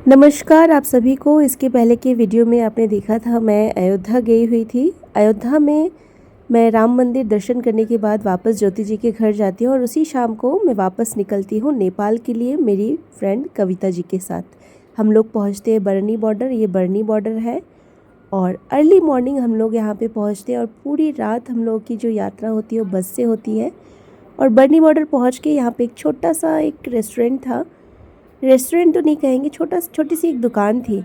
नमस्कार आप सभी को। इसके पहले के वीडियो में आपने देखा था मैं अयोध्या गई हुई थी। अयोध्या में मैं राम मंदिर दर्शन करने के बाद वापस ज्योति जी के घर जाती हूँ और उसी शाम को मैं वापस निकलती हूँ नेपाल के लिए मेरी फ्रेंड कविता जी के साथ। हम लोग पहुँचते हैं बरनी बॉर्डर, ये बरनी बॉर्डर है और अर्ली मॉर्निंग हम लोग यहाँ पे पहुँचते हैं और पूरी रात हम लोग की जो यात्रा होती है वो बस से होती है। और बरनी बॉर्डर पहुँच के यहाँ पे एक छोटा सा एक रेस्टोरेंट था, रेस्टोरेंट तो नहीं कहेंगे, छोटी सी एक दुकान थी।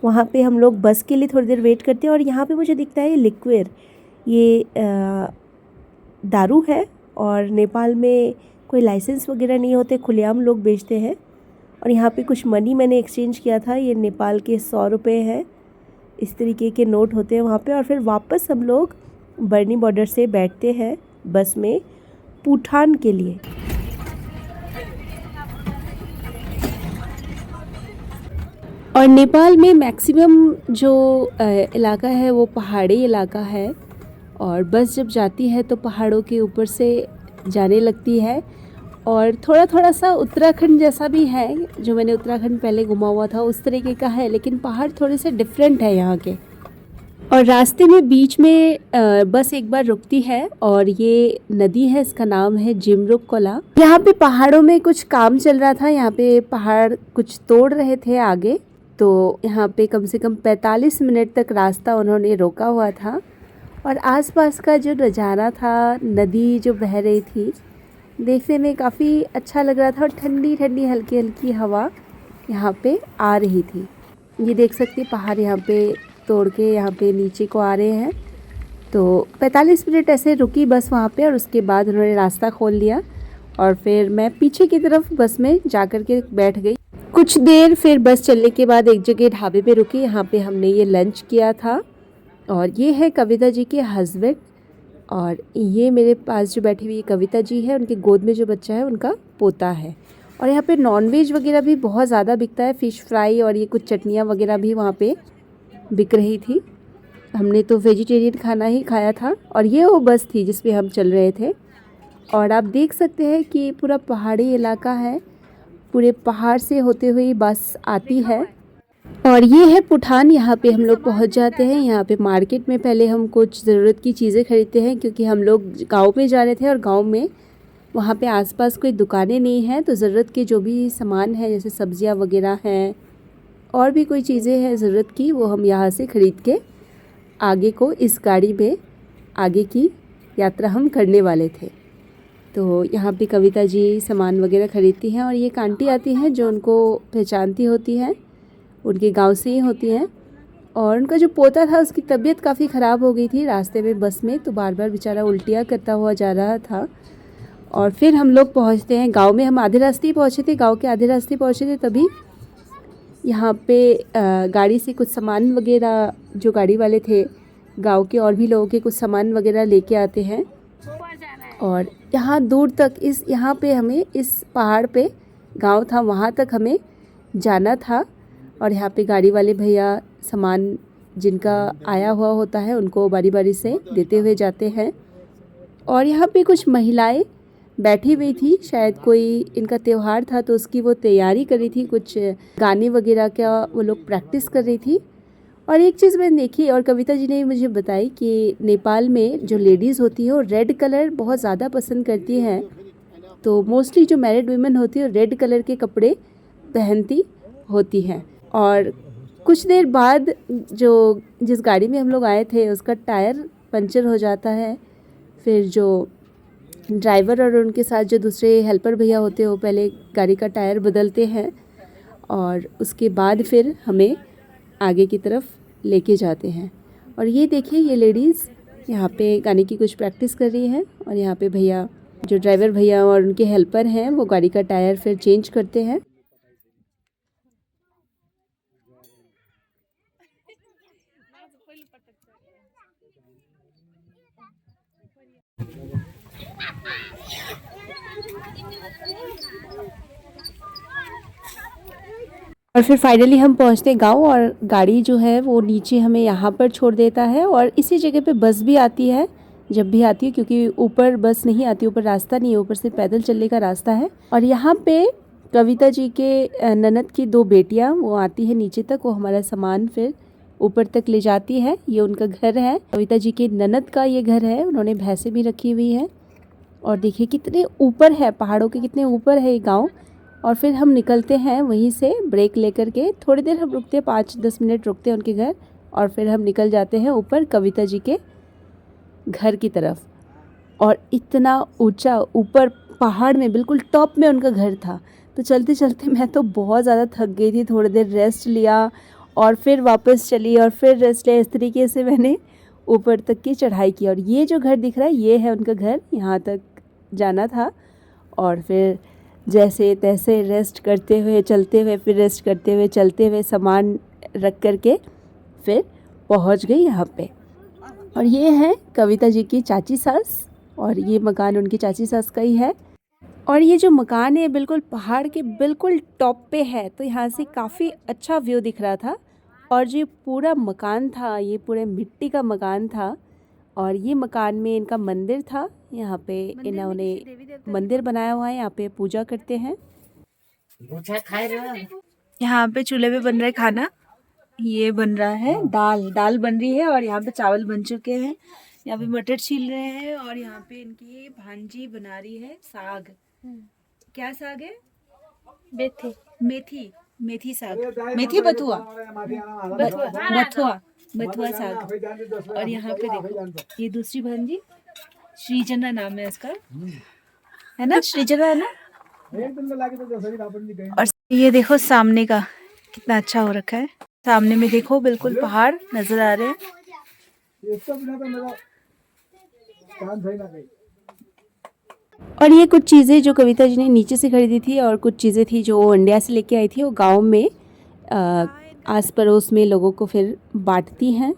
वहाँ पे हम लोग बस के लिए थोड़ी देर वेट करते हैं और यहाँ पे मुझे दिखता है ये लिक्विड, ये दारू है और नेपाल में कोई लाइसेंस वगैरह नहीं होते, खुलेआम लोग बेचते हैं। और यहाँ पे कुछ मनी मैंने एक्सचेंज किया था, ये नेपाल के 100 रुपये हैं, इस तरीके के नोट होते हैं वहाँ पे। और फिर वापस हम लोग बरनी बॉर्डर से बैठते हैं बस में पूठान के लिए। और नेपाल में मैक्सिमम जो इलाका है वो पहाड़ी इलाका है और बस जब जाती है तो पहाड़ों के ऊपर से जाने लगती है। और थोड़ा थोड़ा सा उत्तराखंड जैसा भी है, जो मैंने उत्तराखंड पहले घुमा हुआ था उस तरीके का है, लेकिन पहाड़ थोड़े से डिफरेंट है यहाँ के। और रास्ते में बीच में बस एक बार रुकती है और ये नदी है, इसका नाम है जिमरुक कोला। यहाँ पे पहाड़ों में कुछ काम चल रहा था, यहाँ पे पहाड़ कुछ तोड़ रहे थे आगे, तो यहाँ पे कम से कम 45 मिनट तक रास्ता उन्होंने रोका हुआ था। और आसपास का जो नज़ारा था, नदी जो बह रही थी, देखने में काफ़ी अच्छा लग रहा था और ठंडी ठंडी हल्की हल्की हवा यहाँ पे आ रही थी। ये देख सकते हैं पहाड़ यहाँ पे तोड़ के यहाँ पे नीचे को आ रहे हैं। तो 45 मिनट ऐसे रुकी बस वहाँ पे और उसके बाद उन्होंने रास्ता खोल लिया और फिर मैं पीछे की तरफ बस में जा कर के बैठ गई। कुछ देर फिर बस चलने के बाद एक जगह ढाबे पे रुकी, यहाँ पे हमने ये लंच किया था। और ये है कविता जी के हस्बैंड और ये मेरे पास जो बैठी हुई कविता जी है, उनके गोद में जो बच्चा है उनका पोता है। और यहाँ पे नॉनवेज वगैरह भी बहुत ज़्यादा बिकता है, फ़िश फ्राई और ये कुछ चटनियाँ वगैरह भी वहाँ पे बिक रही थी। हमने तो वेजिटेरियन खाना ही खाया था। और ये वो बस थी जिस पे हम चल रहे थे। और आप देख सकते हैं कि पूरा पहाड़ी इलाका है, पूरे पहाड़ से होते हुए बस आती है। और ये है पूठान, यहाँ पे हम लोग पहुँच जाते हैं। यहाँ पे मार्केट में पहले हम कुछ ज़रूरत की चीज़ें खरीदते हैं, क्योंकि हम लोग गांव में जा रहे थे और गांव में वहाँ पे आसपास कोई दुकानें नहीं हैं, तो ज़रूरत के जो भी सामान है जैसे सब्जियाँ वगैरह हैं और भी कोई चीज़ें हैं ज़रूरत की, वो हम यहाँ से ख़रीद के आगे को इस गाड़ी में आगे की यात्रा हम करने वाले थे। तो यहाँ पे कविता जी सामान वगैरह ख़रीदती हैं और ये एक आंटी आती हैं जो उनको पहचानती होती हैं, उनके गांव से ही होती हैं। और उनका जो पोता था उसकी तबीयत काफ़ी ख़राब हो गई थी रास्ते में बस में, तो बार बार बेचारा उल्टियाँ करता हुआ जा रहा था। और फिर हम लोग पहुँचते हैं गांव में। हम आधे रास्ते ही पहुँचे थे, गांव के आधे रास्ते पहुँचे थे, तभी यहाँ पे गाड़ी से कुछ सामान वगैरह, जो गाड़ी वाले थे गांव के और भी लोगों के कुछ सामान वगैरह लेके आते हैं। और यहाँ दूर तक यहाँ पे हमें इस पहाड़ पे गांव था, वहाँ तक हमें जाना था। और यहाँ पे गाड़ी वाले भैया सामान जिनका आया हुआ होता है उनको बारी बारी से देते हुए जाते हैं। और यहाँ पे कुछ महिलाएं बैठी हुई थी, शायद कोई इनका त्यौहार था तो उसकी वो तैयारी कर रही थी, कुछ गाने वगैरह का वो लोग प्रैक्टिस कर रही थी। और एक चीज़ मैंने देखी और कविता जी ने मुझे बताई कि नेपाल में जो लेडीज़ होती है वो रेड कलर बहुत ज़्यादा पसंद करती हैं। तो मोस्टली जो मैरिड वुमेन होती है वो रेड कलर के कपड़े पहनती होती हैं। और कुछ देर बाद जो जिस गाड़ी में हम लोग आए थे उसका टायर पंचर हो जाता है। फिर जो ड्राइवर और उनके साथ जो दूसरे हेल्पर भैया होते हैं वो पहले गाड़ी का टायर बदलते हैं और उसके बाद फिर हमें आगे की तरफ लेके जाते हैं। और ये देखिए ये लेडीज़ यहाँ पे गाने की कुछ प्रैक्टिस कर रही हैं और यहाँ पे भैया जो ड्राइवर भैया और उनके हेल्पर हैं वो गाड़ी का टायर फिर चेंज करते हैं। और फिर फाइनली हम पहुंचते गांव और गाड़ी जो है वो नीचे हमें यहाँ पर छोड़ देता है। और इसी जगह पे बस भी आती है जब भी आती है, क्योंकि ऊपर बस नहीं आती, ऊपर रास्ता नहीं है, ऊपर से पैदल चलने का रास्ता है। और यहाँ पे कविता जी के ननद की 2 बेटियां वो आती है नीचे तक, वो हमारा सामान फिर ऊपर तक ले जाती है। ये उनका घर है, कविता जी के ननद का ये घर है। उन्होंने भैंसें भी रखी हुई हैं और देखिए कितने ऊपर है, पहाड़ों के कितने ऊपर है ये गांव। और फिर हम निकलते हैं वहीं से ब्रेक लेकर के, थोड़ी देर हम रुकते हैं, 5-10 मिनट रुकते हैं उनके घर और फिर हम निकल जाते हैं ऊपर कविता जी के घर की तरफ। और इतना ऊंचा ऊपर पहाड़ में बिल्कुल टॉप में उनका घर था। तो चलते चलते मैं तो बहुत ज़्यादा थक गई थी, थोड़ी देर रेस्ट लिया और फिर वापस चली और फिर रेस्ट लिया। इस तरीके से मैंने ऊपर तक की चढ़ाई की। और ये जो घर दिख रहा है ये है उनका घर, यहाँ तक जाना था। और फिर जैसे तैसे रेस्ट करते हुए चलते हुए, फिर रेस्ट करते हुए चलते हुए, सामान रख कर के फिर पहुँच गई यहाँ पे। और ये है कविता जी की चाची सास और ये मकान उनकी चाची सास का ही है। और ये जो मकान है बिल्कुल पहाड़ के बिल्कुल टॉप पे है, तो यहाँ से काफ़ी अच्छा व्यू दिख रहा था। और जो पूरा मकान था ये पूरे मिट्टी का मकान था। और ये मकान में इनका मंदिर था, यहाँ पे इन्होंने मंदिर बनाया हुआ है, यहाँ पे पूजा करते हैं। यहाँ पे चूल्हे पे बन रहा है खाना, ये बन रहा है दाल बन रही है और यहाँ पे चावल बन चुके हैं। यहाँ पे मटर छील रहे हैं और यहाँ पे इनकी भांजी बना रही है साग। क्या साग है? मेथी साग, मेथी बथुआ साग। और यहाँ पे देखो ये दूसरी भांजी, श्रीजना नाम है इसका, है ना? श्रीजना है ना? और ये देखो सामने का कितना अच्छा हो रखा है। सामने में देखो बिल्कुल पहाड़ नजर आ रहे हैं। और ये कुछ चीज़ें जो कविता जी ने नीचे से खरीदी थी और कुछ चीज़ें थी जो वो इंडिया से लेके आई थी, वो गांव में आस पड़ोस में लोगों को फिर बांटती हैं।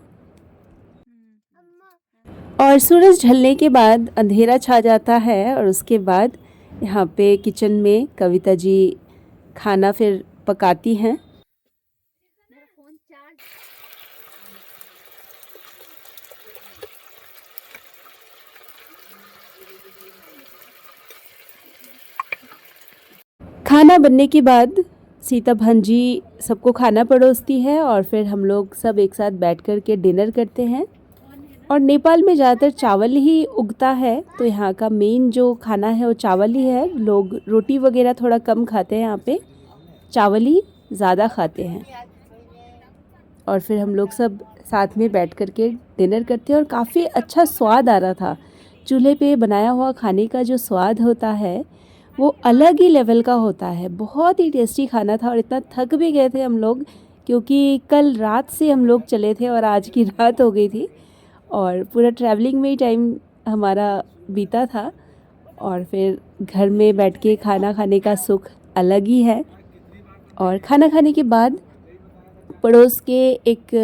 और सूरज ढलने के बाद अंधेरा छा जाता है और उसके बाद यहाँ पे किचन में कविता जी खाना फिर पकाती हैं। खाना बनने के बाद सीता भांजी सबको खाना परोसती है और फिर हम लोग सब एक साथ बैठ कर के डिनर करते हैं। और नेपाल में ज़्यादातर चावल ही उगता है, तो यहाँ का मेन जो खाना है वो चावल ही है। लोग रोटी वगैरह थोड़ा कम खाते हैं, यहाँ पे चावल ही ज़्यादा खाते हैं। और फिर हम लोग सब साथ में बैठ कर के डिनर करते हैं और काफ़ी अच्छा स्वाद आ रहा था। चूल्हे पे बनाया हुआ खाने का जो स्वाद होता है वो अलग ही लेवल का होता है। बहुत ही टेस्टी खाना था और इतना थक भी गए थे हम लोग, क्योंकि कल रात से हम लोग चले थे और आज की रात हो गई थी और पूरा ट्रैवलिंग में ही टाइम हमारा बीता था। और फिर घर में बैठ के खाना खाने का सुख अलग ही है। और खाना खाने के बाद पड़ोस के एक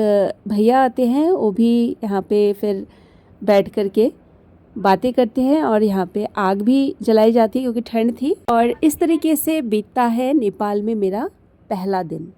भैया आते हैं, वो भी यहाँ पे फिर बैठ कर के बातें करते हैं और यहाँ पे आग भी जलाई जाती है क्योंकि ठंड थी। और इस तरीके से बीतता है नेपाल में मेरा पहला दिन।